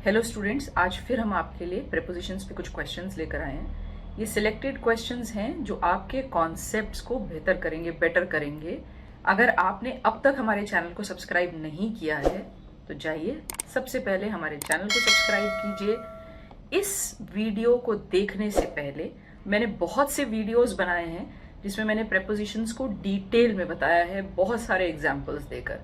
Hello students, आज फिर हम आपके लिए प्रेपोजिशंस पे कुछ क्वेश्चंस लेकर आए हैं। ये सिलेक्टेड क्वेश्चंस हैं जो आपके कॉन्सेप्ट्स को बेटर करेंगे। अगर आपने अब तक हमारे चैनल को सब्सक्राइब नहीं किया है तो जाइए सबसे पहले हमारे चैनल को सब्सक्राइब कीजिए। इस वीडियो को देखने से पहले मैंने बहुत से वीडियोस बनाए हैं जिसमें मैंने प्रेपोजिशंस को डिटेल में बताया है, बहुत सारे एग्जाम्पल्स देकर।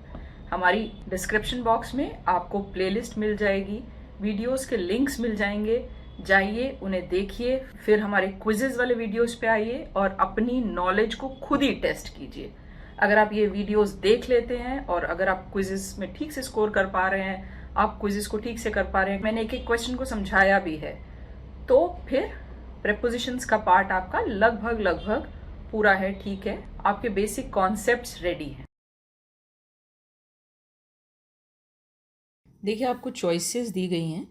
हमारी डिस्क्रिप्शन बॉक्स में आपको प्लेलिस्ट मिल जाएगी, वीडियोस के लिंक्स मिल जाएंगे, जाइए उन्हें देखिए, फिर हमारे क्विजेज वाले वीडियोस पे आइए और अपनी नॉलेज को खुद ही टेस्ट कीजिए। अगर आप ये वीडियोस देख लेते हैं और अगर आप क्विजेस में ठीक से स्कोर कर पा रहे हैं, आप क्विजेस को ठीक से कर पा रहे हैं, मैंने एक एक क्वेश्चन को समझाया भी है, तो फिर प्रेपोजिशंस का पार्ट आपका लगभग पूरा है। ठीक है, आपके बेसिक कॉन्सेप्ट्स रेडी हैं। देखिए, आपको चॉइसेस दी गई हैं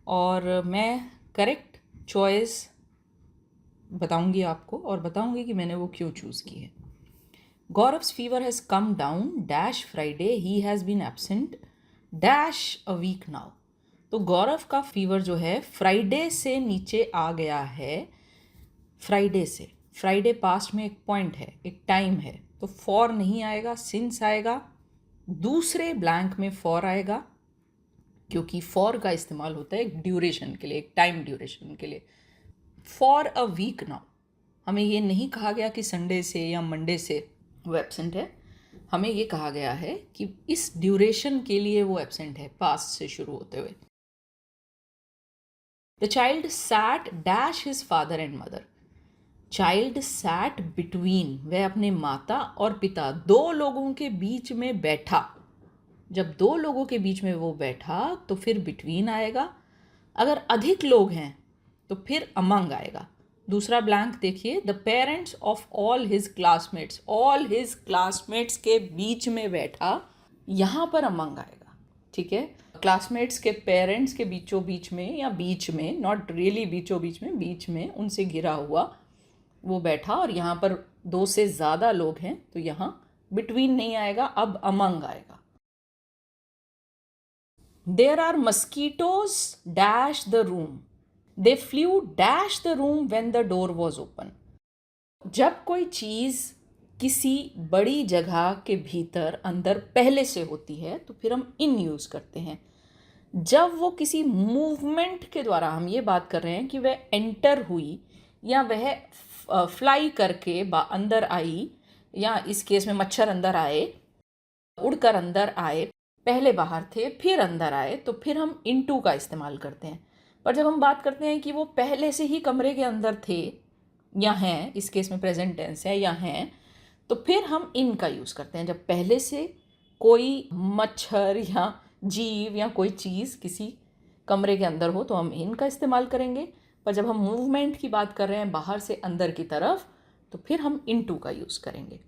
और मैं करेक्ट चॉइस बताऊंगी आपको और बताऊंगी कि मैंने वो क्यों चूज़ की है। Gaurav's fever has come down dash Friday, he has been absent dash a week now. तो गौरव का फीवर जो है फ्राइडे से नीचे आ गया है। फ्राइडे से, फ्राइडे पास्ट में एक पॉइंट है, एक टाइम है, तो फॉर नहीं आएगा, सिंस आएगा, दूसरे ब्लैंक में फॉर आएगा, क्योंकि फॉर का इस्तेमाल होता है एक ड्यूरेशन के लिए, एक टाइम ड्यूरेशन के लिए। फॉर अ वीक नाउ, हमें ये नहीं कहा गया कि संडे से या मंडे से वो एब्सेंट है, हमें ये कहा गया है कि इस ड्यूरेशन के लिए वो एब्सेंट है, पास्ट से शुरू होते हुए। The child sat dash his father and mother. Child sat between, वह अपने माता और पिता दो लोगों के बीच में बैठा। जब दो लोगों के बीच में वो बैठा तो फिर बिटवीन आएगा। अगर अधिक लोग हैं तो फिर अमंग आएगा। दूसरा ब्लैंक देखिए, the parents of all his classmates, all his classmates के बीच में बैठा, यहाँ पर अमंग आएगा। ठीक है, क्लासमेट्स के पेरेंट्स के बीचों बीच में या बीच में, नॉट रियली बीचों बीच में, बीच में उनसे घिरा हुआ वो बैठा, और यहाँ पर दो से ज़्यादा लोग हैं तो यहाँ बिटवीन नहीं आएगा, अब अमंग आएगा। There are mosquitoes dash the room. They flew dash the room when the door was open. जब कोई चीज़ किसी बड़ी जगह के भीतर अंदर पहले से होती है तो फिर हम इन यूज़ करते हैं। जब वो किसी मूवमेंट के द्वारा, हम ये बात कर रहे हैं कि वह एंटर हुई या वह फ्लाई करके अंदर आई, या इस केस में मच्छर अंदर आए, उड़कर अंदर आए, पहले बाहर थे फिर अंदर आए, तो फिर हम इनटू का इस्तेमाल करते हैं। पर जब हम बात करते हैं कि वो पहले से ही कमरे के अंदर थे या हैं, इस केस में प्रेजेंट टेंस है, या हैं, तो फिर हम इन का यूज़ करते हैं। जब पहले से कोई मच्छर या जीव या कोई चीज़ किसी कमरे के अंदर हो तो हम इन का इस्तेमाल करेंगे। पर जब हम मूवमेंट की बात कर रहे हैं बाहर से अंदर की तरफ, तो फिर हम इनटू का यूज़ करेंगे।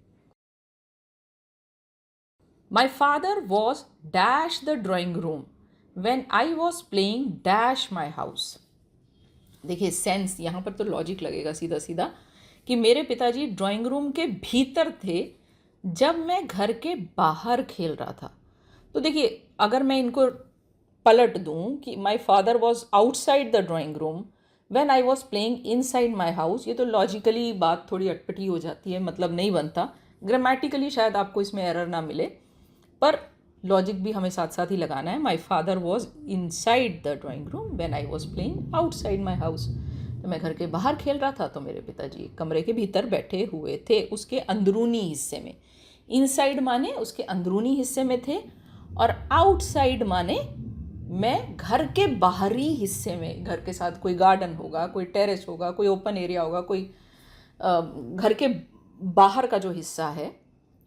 My father was dash the drawing room when I was playing dash my house. देखिए सेंस, यहाँ पर तो लॉजिक लगेगा सीधा सीधा कि मेरे पिताजी ड्राइंग रूम के भीतर थे जब मैं घर के बाहर खेल रहा था। तो देखिए, अगर मैं इनको पलट दूँ कि my father was outside the drawing room when I was playing inside my house, ये तो लॉजिकली बात थोड़ी अटपटी हो जाती है, मतलब नहीं बनता। ग्रामेटिकली शायद आपको इसमें एरर ना मिले, पर लॉजिक भी हमें साथ साथ ही लगाना है। My father was inside the drawing room when I was playing outside my house. तो मैं घर के बाहर खेल रहा था तो मेरे पिताजी कमरे के भीतर बैठे हुए थे, उसके अंदरूनी हिस्से में। इनसाइड माने उसके अंदरूनी हिस्से में थे, और आउटसाइड माने मैं घर के बाहरी हिस्से में, घर के साथ कोई गार्डन होगा, कोई टेरेस होगा, कोई ओपन एरिया होगा, कोई घर के बाहर का जो हिस्सा है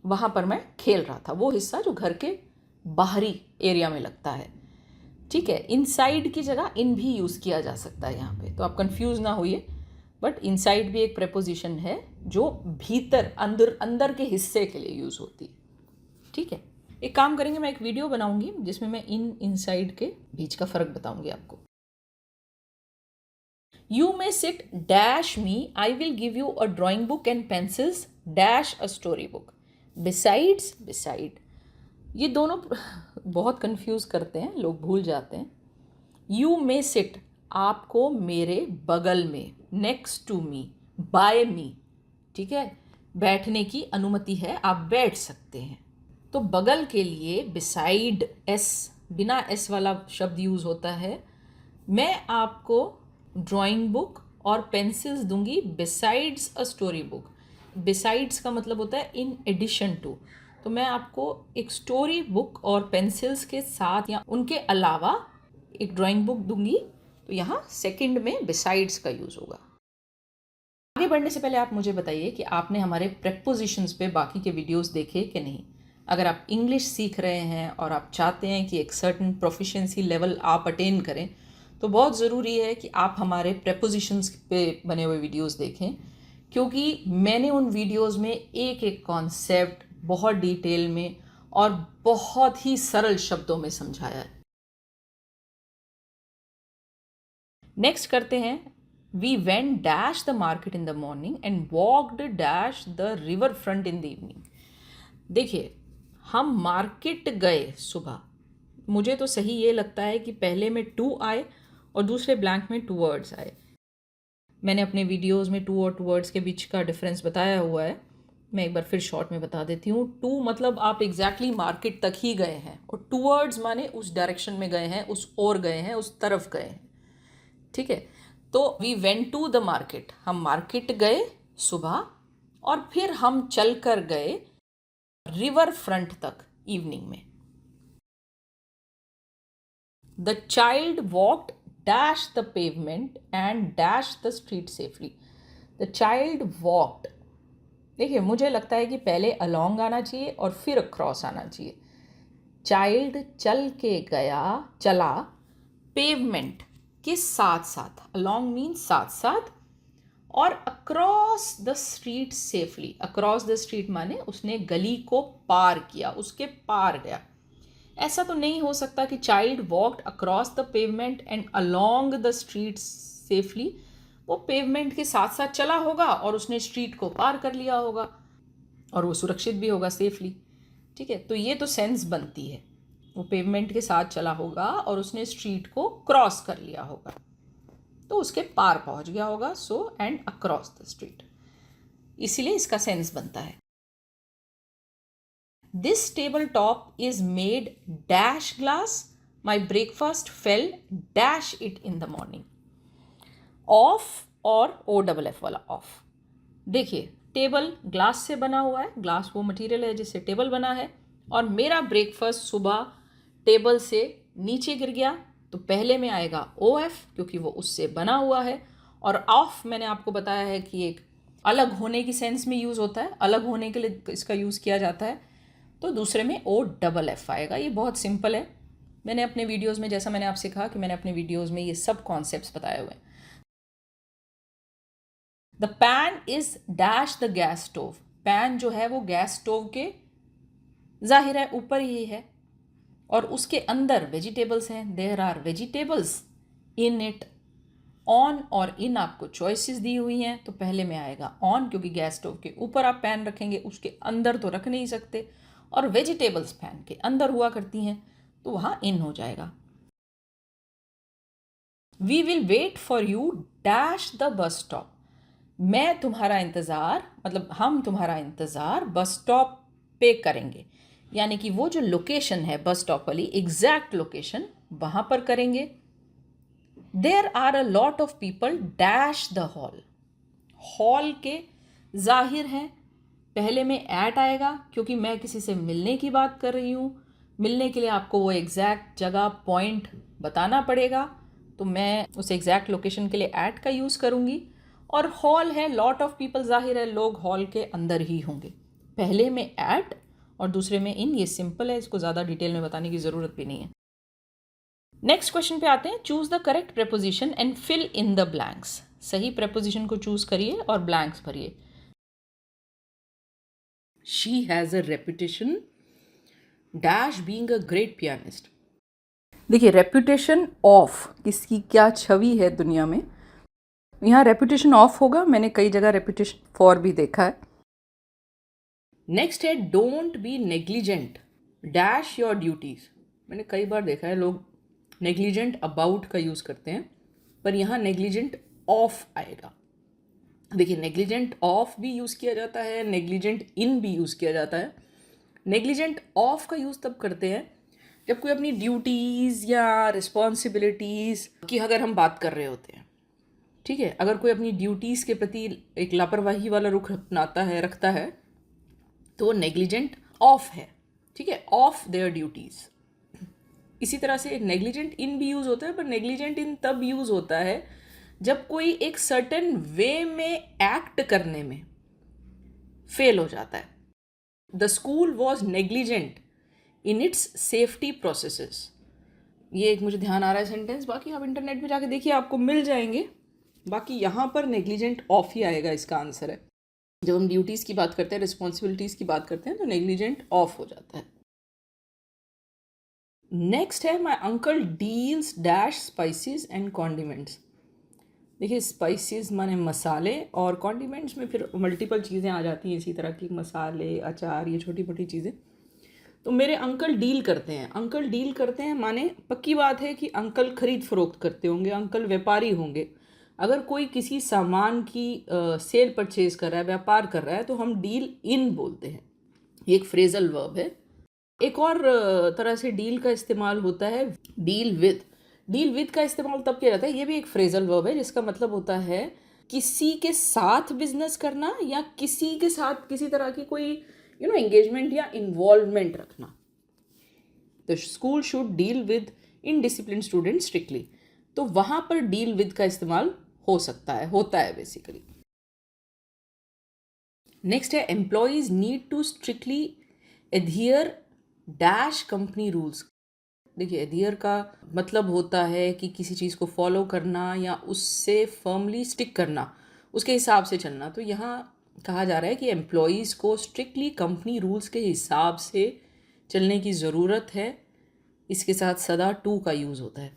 वहाँ पर मैं खेल रहा था, वो हिस्सा जो घर के बाहरी एरिया में लगता है। ठीक है, इनसाइड की जगह इन भी यूज़ किया जा सकता है यहाँ पे, तो आप कंफ्यूज ना होइए। बट इनसाइड भी एक प्रेपोजिशन है जो भीतर, अंदर के हिस्से के लिए यूज़ होती है। ठीक है, एक काम करेंगे, मैं एक वीडियो बनाऊंगी जिसमें मैं इनसाइड के बीच का फ़र्क बताऊंगी आपको। You may sit dash me, I will give you a drawing book and pencils dash a story book. Besides, beside, ये दोनों बहुत कंफ्यूज करते हैं, लोग भूल जाते हैं। यू मे सिट, आपको मेरे बगल में, नेक्स्ट टू मी, बाय मी, ठीक है, बैठने की अनुमति है, आप बैठ सकते हैं। तो बगल के लिए बिसाइड एस, बिना एस वाला शब्द यूज़ होता है। मैं आपको ड्राइंग बुक और पेंसिल्स दूंगी besides a story book. Besides का मतलब होता है इन एडिशन टू। तो मैं आपको एक स्टोरी बुक और पेंसिल्स के साथ या उनके अलावा एक ड्राइंग बुक दूंगी। तो यहाँ सेकंड में बिसाइड्स का यूज़ होगा। आगे बढ़ने से पहले आप मुझे बताइए कि आपने हमारे प्रेपोजिशंस पे बाकी के वीडियोस देखे कि नहीं। अगर आप इंग्लिश सीख रहे हैं और आप चाहते हैं कि एक सर्टन प्रोफिशिएंसी लेवल आप अटेन करें, तो बहुत ज़रूरी है कि आप हमारे प्रेपोजिशंस पे बने हुए वीडियोस देखें, क्योंकि मैंने उन वीडियोस में एक एक कॉन्सेप्ट बहुत डिटेल में और बहुत ही सरल शब्दों में समझाया है। नेक्स्ट करते हैं, we went dash the market in the morning and walked dash the river front in the evening. देखिए, हम मार्केट गए सुबह। मुझे तो सही ये लगता है कि पहले में टू आए और दूसरे ब्लैंक में टूवर्ड्स आए। मैंने अपने वीडियोस में टू और टूवर्ड्स के बीच का डिफरेंस बताया हुआ है, मैं एक बार फिर शॉर्ट में बता देती हूँ। टू मतलब आप एग्जैक्टली मार्केट तक ही गए हैं, और टूवर्ड्स माने उस डायरेक्शन में गए हैं, उस ओर गए हैं, उस तरफ गए हैं, ठीक है। तो we went to the market, हम मार्केट गए सुबह, और फिर हम चल कर गए रिवर फ्रंट तक इवनिंग में। The child walked dash the pavement and dash the street safely. The child walked, देखिए मुझे लगता है कि पहले अलोंग आना चाहिए और फिर अक्रॉस आना चाहिए। चाइल्ड चल के गया, चला, पेवमेंट के साथ साथ, अलोंग मीन साथ साथ, और across the street safely. Across the street माने उसने गली को पार किया, उसके पार गया। ऐसा तो नहीं हो सकता कि child walked across the pavement and along the street safely. वो पेवमेंट के साथ साथ चला होगा और उसने स्ट्रीट को पार कर लिया होगा, और वो सुरक्षित भी होगा, सेफली, ठीक है। तो ये तो सेंस बनती है, वो पेवमेंट के साथ चला होगा और उसने स्ट्रीट को क्रॉस कर लिया होगा, तो उसके पार पहुंच गया होगा। So and across the street, इसीलिए इसका सेंस बनता है। This table top is made dash glass, my breakfast fail dash it in the morning. Of और ओ डबल एफ वाला ऑफ। देखिए, टेबल ग्लास से बना हुआ है, ग्लास वो मटेरियल है जिससे टेबल बना है, और मेरा ब्रेकफास्ट सुबह टेबल से नीचे गिर गया, तो पहले में आएगा ओ एफ, क्योंकि वो उससे बना हुआ है। और ऑफ मैंने आपको बताया है कि एक अलग होने की सेंस में यूज़ होता है, अलग होने के लिए इसका यूज़ किया जाता है, तो दूसरे में ओ डबल एफ आएगा। ये बहुत सिंपल है, मैंने अपने वीडियोज़ में, जैसा मैंने आपसे कहा कि मैंने अपने वीडियोज़ में ये सब कॉन्सेप्ट्स बताए हुए हैं। The pan is dash the gas stove. Pan जो है वो गैस स्टोव के, जाहिर है, ऊपर ही है, और उसके अंदर वेजिटेबल्स हैं। There are vegetables in it. On और इन आपको चॉइसेस दी हुई हैं, तो पहले में आएगा ऑन, क्योंकि गैस स्टोव के ऊपर आप पैन रखेंगे, उसके अंदर तो रख नहीं सकते, और वेजिटेबल्स पैन के अंदर हुआ करती हैं, तो वहाँ इन हो जाएगा। We will wait for you dash the bus stop. मैं तुम्हारा इंतज़ार, मतलब हम तुम्हारा इंतज़ार बस स्टॉप पे करेंगे, यानी कि वो जो लोकेशन है बस स्टॉप वाली, एग्जैक्ट लोकेशन, वहाँ पर करेंगे। There are a lot of people dash the hall. Hall के, जाहिर है, पहले में एट आएगा, क्योंकि मैं किसी से मिलने की बात कर रही हूँ। मिलने के लिए आपको वो एग्जैक्ट जगह, पॉइंट बताना पड़ेगा, तो मैं उस एग्जैक्ट लोकेशन के लिए एट का यूज़ करूँगी। और हॉल है, लॉट ऑफ पीपल, जाहिर है लोग हॉल के अंदर ही होंगे। पहले में एट और दूसरे में इन, ये सिंपल है, इसको ज़्यादा डिटेल में बताने की ज़रूरत भी नहीं है। नेक्स्ट क्वेश्चन पे आते हैं। Choose the correct preposition and fill in the blanks. सही प्रेपोजिशन को चूज करिए और ब्लैंक्स भरिए। She has a reputation dash being a great pianist. देखिए, रेपुटेशन ऑफ, किसकी क्या छवि है दुनिया में, यहाँ रेपुटेशन ऑफ होगा। मैंने कई जगह रेपुटेशन फॉर भी देखा है। नेक्स्ट है don't be negligent dash your duties. मैंने कई बार देखा है लोग नेग्लिजेंट अबाउट का यूज़ करते हैं, पर यहाँ नेग्लिजेंट ऑफ आएगा। देखिए, नेग्लिजेंट ऑफ भी यूज़ किया जाता है, नेग्लिजेंट इन भी यूज़ किया जाता है। नेग्लिजेंट ऑफ का यूज़ तब करते हैं जब कोई अपनी ड्यूटीज़ या रिस्पॉन्सिबिलिटीज़ की अगर हम बात कर रहे होते हैं, ठीक है। अगर कोई अपनी ड्यूटीज़ के प्रति एक लापरवाही वाला रुख अपनाता है, रखता है, तो वो नेग्लिजेंट ऑफ है, ठीक है, ऑफ देयर ड्यूटीज़। इसी तरह से नेग्लिजेंट इन भी यूज़ होता है, पर नेग्लिजेंट इन तब यूज़ होता है जब कोई एक सर्टेन वे में एक्ट करने में फेल हो जाता है। The school was negligent in its safety processes. ये एक मुझे ध्यान आ रहा है सेंटेंस, बाकी आप इंटरनेट पे जाके देखिए, आपको मिल जाएंगे। बाकी यहाँ पर नेग्लिजेंट ऑफ ही आएगा, इसका आंसर है। जब हम ड्यूटीज़ की बात करते हैं, रिस्पॉन्सिबिलिटीज़ की बात करते हैं, तो नेग्लिजेंट ऑफ हो जाता है। नेक्स्ट है my uncle deals dash spices and condiments. देखिए, स्पाइसेस माने मसाले, और कॉन्डिमेंट्स में फिर मल्टीपल चीज़ें आ जाती हैं इसी तरह की, मसाले, अचार, ये छोटी मोटी चीज़ें। तो मेरे अंकल डील करते हैं। अंकल डील करते हैं माने पक्की बात है कि अंकल खरीद फरोख्त करते होंगे, अंकल व्यापारी होंगे। अगर कोई किसी सामान की सेल परचेज कर रहा है, व्यापार कर रहा है, तो हम डील इन बोलते हैं। ये एक फ्रेजल वर्ब है। एक और तरह से डील का इस्तेमाल होता है डील विद। डील विद का इस्तेमाल तब किया जाता है, ये भी एक फ्रेजल वर्ब है, जिसका मतलब होता है किसी के साथ बिजनेस करना या किसी के साथ किसी तरह की कोई एंगेजमेंट या इन्वॉल्वमेंट रखना। The school should deal with indiscipline student strictly. तो वहां पर डील विद का इस्तेमाल हो सकता है, होता है बेसिकली। नेक्स्ट है employees need to strictly adhere dash company rules. देखिए, एडहियर का मतलब होता है कि किसी चीज़ को फॉलो करना या उससे फर्मली स्टिक करना, उसके हिसाब से चलना। तो यहाँ कहा जा रहा है कि एम्प्लॉयज़ को स्ट्रिक्टली कंपनी रूल्स के हिसाब से चलने की ज़रूरत है। इसके साथ सदा टू का यूज़ होता है।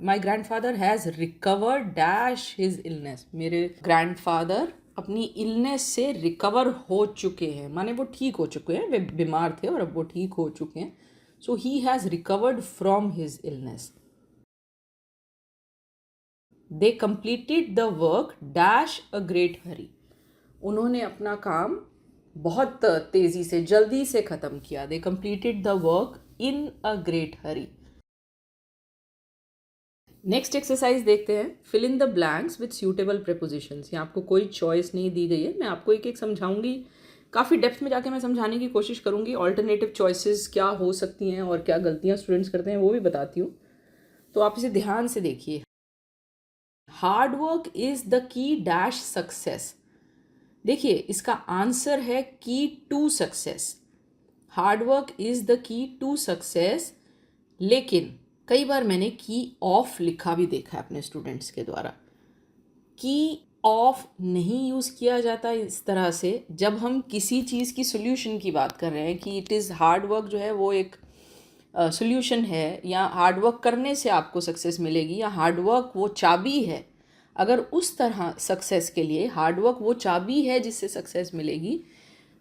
माई grandfather has recover dash his illness. मेरे ग्रैंडफादर अपनी इलनेस से रिकवर हो चुके हैं, माने वो ठीक हो चुके हैं। वे बीमार थे और अब वो ठीक हो चुके हैं। So he has recovered from his illness. They completed the work dash a great hurry. उन्होंने अपना काम बहुत तेज़ी से, जल्दी से ख़त्म किया। They completed the work in a great hurry. Next exercise देखते हैं, fill in the blanks with suitable prepositions. यहाँ आपको कोई चॉइस नहीं दी गई है, मैं आपको एक एक समझाऊंगी। काफ़ी डेप्थ में जाके मैं समझाने की कोशिश करूंगी। ऑल्टरनेटिव चॉइसेस क्या हो सकती हैं और क्या गलतियाँ स्टूडेंट्स करते हैं वो भी बताती हूँ, तो आप इसे ध्यान से देखिए। Hard work is the key dash success. देखिए, इसका आंसर है key to success. Hard work is the key to success, लेकिन कई बार मैंने की ऑफ लिखा भी देखा है अपने स्टूडेंट्स के द्वारा। की ऑफ नहीं यूज़ किया जाता इस तरह से जब हम किसी चीज़ की सोल्यूशन की बात कर रहे हैं, कि इट इज़ हार्ड वर्क जो है वो एक सोल्यूशन है, या हार्ड वर्क करने से आपको सक्सेस मिलेगी, या हार्ड वर्क वो चाबी है। अगर उस तरह सक्सेस के लिए हार्ड वर्क वो चाबी है जिससे सक्सेस मिलेगी,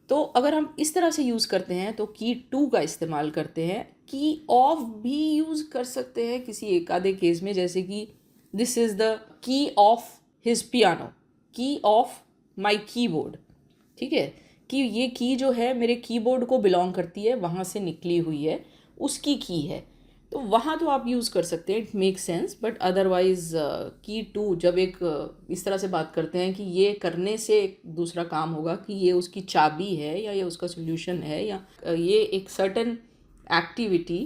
तो अगर हम इस तरह से यूज़ करते हैं तो की टू का इस्तेमाल करते हैं। की ऑफ भी यूज़ कर सकते हैं किसी एक आधे केस में, जैसे कि दिस इज़ द की ऑफ हिज पियानो, की ऑफ माई कीबोर्ड। ठीक है, कि ये की जो है मेरे कीबोर्ड को बिलोंग करती है, वहाँ से निकली हुई है, उसकी की है। तो वहाँ तो आप यूज़ कर सकते हैं, it make sense. But otherwise की टू जब एक इस तरह से बात करते हैं कि ये करने से एक दूसरा काम होगा, कि ये उसकी चाबी है या ये उसका सोल्यूशन है, या ये एक सर्टन एक्टिविटी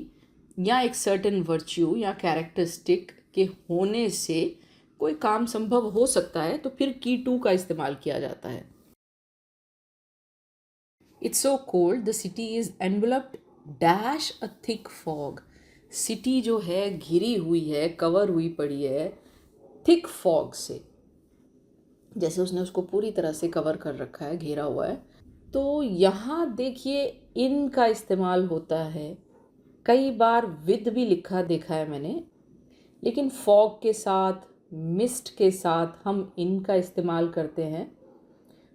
या एक सर्टन वर्च्यू या कैरेक्टरिस्टिक के होने से कोई काम संभव हो सकता है, तो फिर की टू का इस्तेमाल किया जाता है। It's so cold the city is enveloped dash a thick fog. City जो है घिरी हुई है, कवर हुई पड़ी है थिक फॉग से, जैसे उसने उसको पूरी तरह से कवर कर रखा है, घेरा हुआ है। तो यहाँ देखिए, इन का इस्तेमाल होता है। कई बार विद भी लिखा देखा है मैंने, लेकिन फॉग के साथ, मिस्ट के साथ हम इन का इस्तेमाल करते हैं।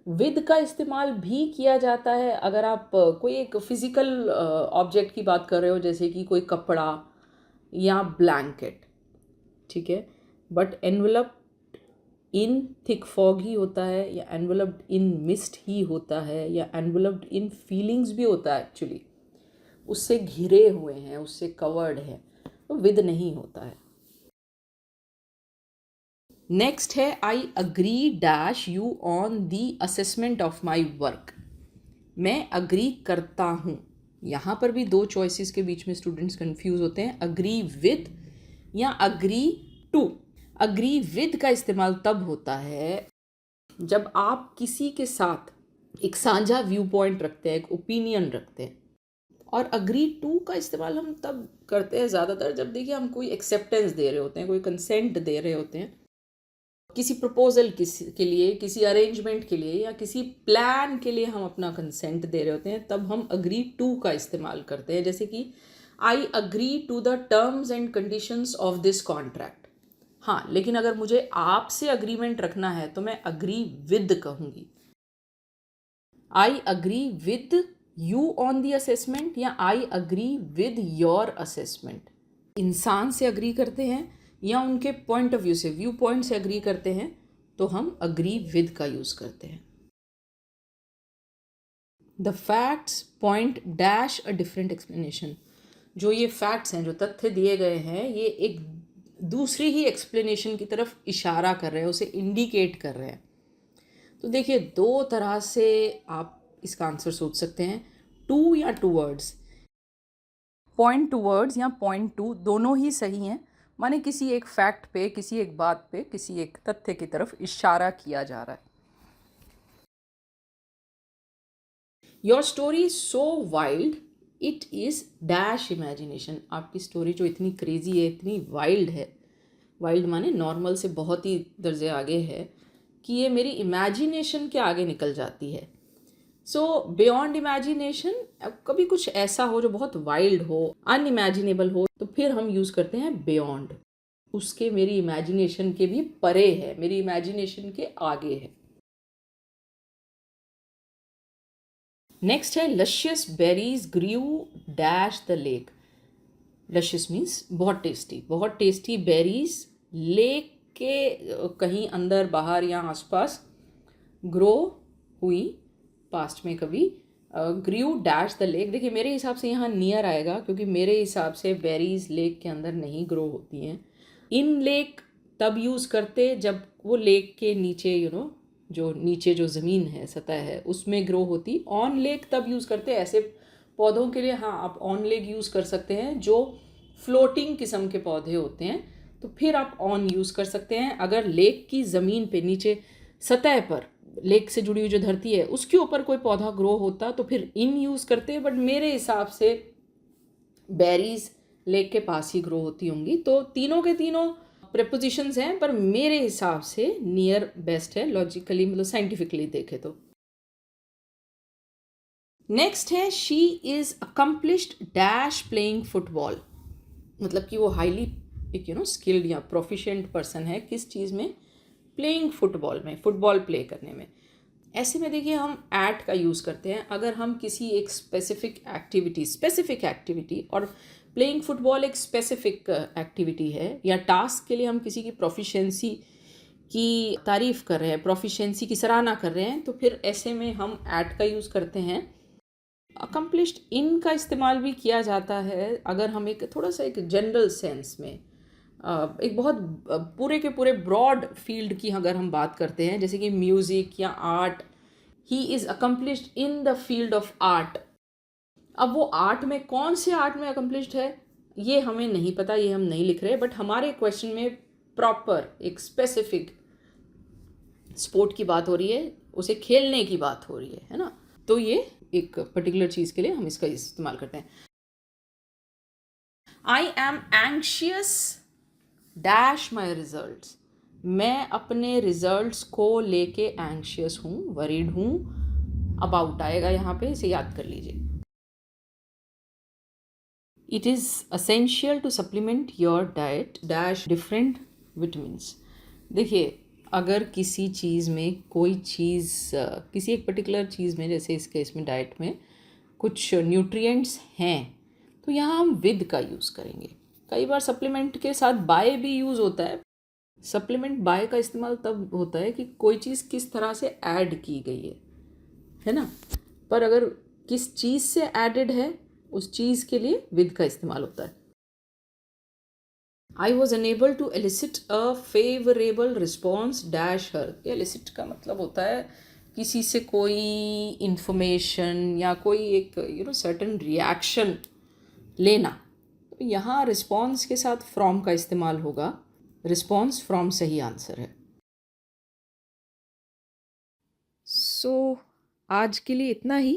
विद का इस्तेमाल भी किया जाता है अगर आप कोई एक फिज़िकल ऑब्जेक्ट की बात कर रहे हो, जैसे कि कोई कपड़ा या ब्लैंकेट, ठीक है, but enveloped in thick fog ही होता है, या एनवलप्ड इन मिस्ट ही होता है, या एनवलप्ड इन फीलिंग्स भी होता है एक्चुअली, उससे घिरे हुए हैं, उससे कवर्ड है, तो विद नहीं होता है। नेक्स्ट है I agree dash you on the assessment of my work. मैं अग्री करता हूँ, यहाँ पर भी दो चॉइसेस के बीच में स्टूडेंट्स कंफ्यूज होते हैं, अग्री विद या अग्री टू। अग्री विद का इस्तेमाल तब होता है जब आप किसी के साथ एक साझा व्यू पॉइंट रखते हैं, एक ओपिनियन रखते हैं, और अग्री टू का इस्तेमाल हम तब करते हैं ज़्यादातर जब देखिए हम कोई एक्सेप्टेंस दे रहे होते हैं, कोई कंसेंट दे रहे होते हैं किसी प्रपोजल के लिए, किसी अरेंजमेंट के लिए, या किसी प्लान के लिए हम अपना कंसेंट दे रहे होते हैं, तब हम अग्री टू का इस्तेमाल करते हैं। जैसे कि I agree to the terms and conditions of this contract. हाँ, लेकिन अगर मुझे आपसे अग्रीमेंट रखना है तो मैं अग्री विद कहूँगी। I agree with you on the assessment या I agree with your assessment. इंसान से अग्री करते हैं या उनके पॉइंट ऑफ व्यू से, व्यू पॉइंट से अग्री करते हैं, तो हम अग्री विद का यूज करते हैं। The facts point dash a different explanation. जो ये फैक्ट्स हैं, जो तथ्य दिए गए हैं, ये एक दूसरी ही एक्सप्लेनेशन की तरफ इशारा कर रहे हैं, उसे इंडिकेट कर रहे हैं। तो देखिए, दो तरह से आप इसका आंसर सोच सकते हैं, टू या टूवर्ड्स। पॉइंट टूवर्ड्स या पॉइंट टू दोनों ही सही हैं, माने किसी एक फैक्ट पे, किसी एक बात पे, किसी एक तथ्य की तरफ इशारा किया जा रहा है। Your story so wild it is dash imagination. आपकी स्टोरी जो इतनी क्रेजी है, इतनी वाइल्ड है, वाइल्ड माने नॉर्मल से बहुत ही दर्जे आगे है, कि ये मेरी इमेजिनेशन के आगे निकल जाती है। सो बियॉन्ड इमेजिनेशन, कभी कुछ ऐसा हो जो बहुत वाइल्ड हो, अनइमेजिनेबल हो, तो फिर हम यूज़ करते हैं बियॉन्ड। उसके मेरी इमेजिनेशन के भी परे है, मेरी इमेजिनेशन के आगे है। नेक्स्ट है luscious berries grew dash the lake. Luscious means बहुत टेस्टी, बहुत टेस्टी बेरीज लेक के कहीं अंदर, बाहर या आसपास ग्रो हुई, पास्ट में कभी, ग्रीव डैश द लेक। देखिए, मेरे हिसाब से यहाँ नियर आएगा, क्योंकि मेरे हिसाब से बेरीज लेक के अंदर नहीं ग्रो होती हैं। इन लेक तब यूज़ करते जब वो लेक के नीचे, जो नीचे जो ज़मीन है, सतह है, उसमें ग्रो होती। ऑन लेक तब यूज़ करते ऐसे पौधों के लिए। हाँ, आप ऑन लेक यूज़ कर सकते हैं जो फ्लोटिंग किस्म के पौधे होते हैं, तो फिर आप ऑन यूज़ कर सकते हैं। अगर लेक की ज़मीन पे, नीचे सतह पर, लेक से जुड़ी हुई जो धरती है उसके ऊपर कोई पौधा ग्रो होता तो फिर इन यूज़ करते, बट मेरे हिसाब से बेरीज लेक के पास ही ग्रो होती होंगी। तो तीनों के तीनों प्रेपोजिशंस हैं, पर मेरे हिसाब से नियर बेस्ट है, लॉजिकली, मतलब साइंटिफिकली देखे तो। नेक्स्ट है she is accomplished dash playing football. मतलब कि वो हाईली एक स्किल्ड या प्रोफिशिएंट पर्सन है किस चीज़ में, प्लेइंग फुटबॉल में, फुटबॉल प्ले करने में। ऐसे में देखिए हम एट का यूज़ करते हैं अगर हम किसी एक स्पेसिफिक एक्टिविटी, और प्लेइंग फुटबॉल एक स्पेसिफिक एक्टिविटी है या टास्क के लिए हम किसी की प्रोफिशिएंसी की तारीफ़ कर रहे हैं, प्रोफिशिएंसी की सराहना कर रहे हैं, तो फिर ऐसे में हम एट का यूज़ करते हैं। अकम्प्लिश्ड इन का इस्तेमाल भी किया जाता है अगर हम एक थोड़ा सा एक जनरल सेंस में, एक बहुत पूरे के पूरे ब्रॉड फील्ड की अगर हम बात करते हैं, जैसे कि म्यूज़िक या art, he is accomplished in the field of art. अब वो आर्ट में, कौन से आर्ट में अकम्प्लिश्ड है ये हमें नहीं पता, ये हम नहीं लिख रहे, बट हमारे क्वेश्चन में प्रॉपर एक स्पेसिफिक स्पोर्ट की बात हो रही है, उसे खेलने की बात हो रही है ना, तो ये एक पर्टिकुलर चीज़ के लिए हम इसका इस्तेमाल करते हैं। I am anxious dash my results. मैं अपने रिजल्ट्स को लेके एंग्शियस हूँ, वरीड हूँ। अबाउट आएगा यहाँ पे, इसे याद कर लीजिए। It is essential to supplement your diet dash different vitamins. देखिए, अगर किसी चीज़ में कोई चीज़, किसी एक पर्टिकुलर चीज़ में, जैसे इस केस में डाइट में कुछ न्यूट्रिएंट्स हैं, तो यहाँ हम विद का यूज़ करेंगे। कई बार सप्लीमेंट के साथ बाय भी यूज़ होता है। सप्लीमेंट बाय का इस्तेमाल तब होता है कि कोई चीज़ किस तरह से ऐड की गई है ना। पर अगर किस चीज़ से एडेड है उस चीज़ के लिए विद का इस्तेमाल होता है। I was unable to elicit a favorable response dash her। elicit का मतलब होता है किसी से कोई इंफॉर्मेशन या कोई एक सर्टन रिएक्शन लेना। तो यहाँ रिस्पॉन्स के साथ फ्रॉम का इस्तेमाल होगा। रिस्पॉन्स फ्रॉम सही आंसर है। सो आज के लिए इतना ही।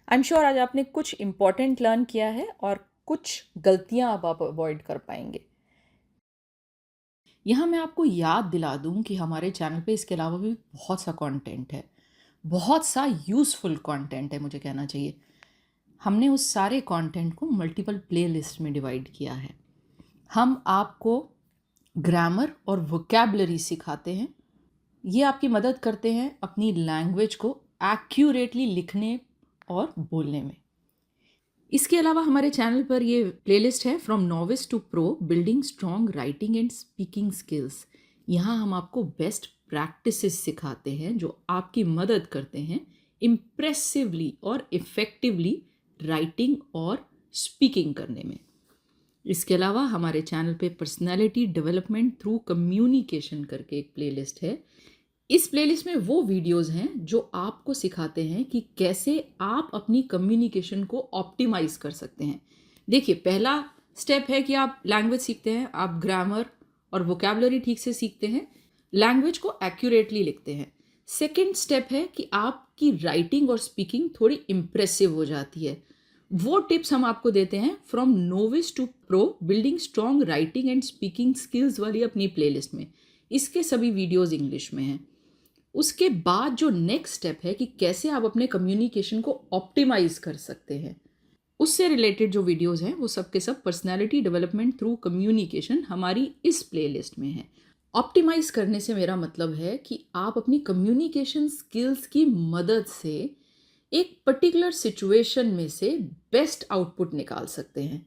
आई एम श्योर आज आपने कुछ इम्पॉर्टेंट लर्न किया है और कुछ गलतियाँ अब आप अवॉइड कर पाएंगे। यहाँ मैं आपको याद दिला दूँ कि हमारे चैनल पे इसके अलावा भी बहुत सा कंटेंट है, बहुत सा यूज़फुल कंटेंट है मुझे कहना चाहिए। हमने उस सारे कंटेंट को मल्टीपल प्लेलिस्ट में डिवाइड किया है। हम आपको ग्रामर और वोकैबुलरी सिखाते हैं। ये आपकी मदद करते हैं अपनी लैंग्वेज को एक्यूरेटली लिखने और बोलने में। इसके अलावा हमारे चैनल पर ये प्लेलिस्ट है from novice to pro building strong writing and speaking skills. यहाँ हम आपको बेस्ट प्रैक्टिसेस सिखाते हैं जो आपकी मदद करते हैं इम्प्रेसिवली और इफ़ेक्टिवली राइटिंग और स्पीकिंग करने में। इसके अलावा हमारे चैनल पे पर्सनैलिटी डेवलपमेंट थ्रू कम्युनिकेशन करके एक प्लेलिस्ट है। इस प्लेलिस्ट में वो वीडियोस हैं जो आपको सिखाते हैं कि कैसे आप अपनी कम्युनिकेशन को ऑप्टिमाइज कर सकते हैं। देखिए, पहला स्टेप है कि आप लैंग्वेज सीखते हैं, आप ग्रामर और वोकैबुलरी ठीक से सीखते हैं, लैंग्वेज को एक्यूरेटली लिखते हैं। सेकेंड स्टेप है कि आपकी राइटिंग और स्पीकिंग थोड़ी इम्प्रेसिव हो जाती है। वो टिप्स हम आपको देते हैं from novice to pro building strong writing and speaking skills वाली अपनी प्लेलिस्ट में। इसके सभी वीडियोस इंग्लिश में हैं। उसके बाद जो नेक्स्ट स्टेप है कि कैसे आप अपने कम्युनिकेशन को ऑप्टिमाइज कर सकते हैं, उससे रिलेटेड जो वीडियोस हैं वो सब के सब पर्सनैलिटी डेवलपमेंट थ्रू कम्युनिकेशन हमारी इस प्लेलिस्ट में है। ऑप्टिमाइज करने से मेरा मतलब है कि आप अपनी कम्युनिकेशन स्किल्स की मदद से एक पर्टिकुलर सिचुएशन में से बेस्ट आउटपुट निकाल सकते हैं।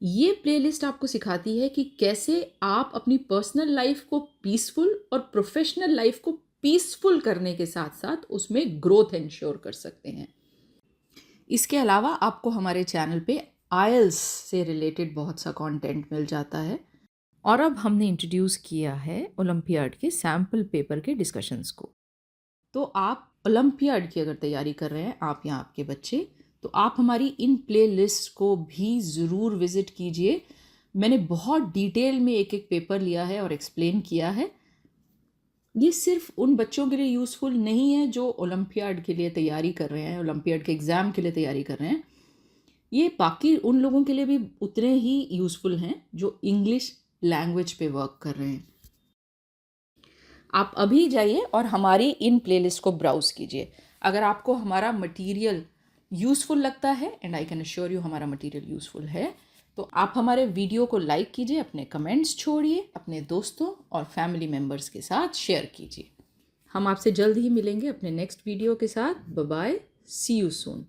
ये प्लेलिस्ट आपको सिखाती है कि कैसे आप अपनी पर्सनल लाइफ को पीसफुल और प्रोफेशनल लाइफ को पीसफुल करने के साथ साथ उसमें ग्रोथ इंश्योर कर सकते हैं। इसके अलावा आपको हमारे चैनल पे आईएलटीएस से रिलेटेड बहुत सा कंटेंट मिल जाता है। और अब हमने इंट्रोड्यूस किया है ओलंपियाड के सैम्पल पेपर के डिस्कशंस को। तो आप ओलंपियाड की अगर तैयारी कर रहे हैं, आप या आपके बच्चे, तो आप हमारी इन प्ले लिस्ट को भी ज़रूर विज़िट कीजिए। मैंने बहुत डिटेल में एक एक पेपर लिया है और एक्सप्लेन किया है। ये सिर्फ उन बच्चों के लिए यूज़फुल नहीं है जो ओलंपियाड के लिए तैयारी कर रहे हैं, ओलंपियाड के एग्ज़ाम के लिए तैयारी कर रहे हैं। ये बाकी उन लोगों के लिए भी उतने ही यूज़फुल हैं जो इंग्लिश लैंग्वेज पे वर्क कर रहे हैं। आप अभी जाइए और हमारी इन प्लेलिस्ट को ब्राउज़ कीजिए। अगर आपको हमारा मटेरियल यूज़फुल लगता है, and I can assure you हमारा मटेरियल यूज़फुल है, तो आप हमारे वीडियो को लाइक कीजिए, अपने कमेंट्स छोड़िए, अपने दोस्तों और फैमिली मेम्बर्स के साथ शेयर कीजिए। हम आपसे जल्द ही मिलेंगे अपने नेक्स्ट वीडियो के साथ। Bye bye, see you soon.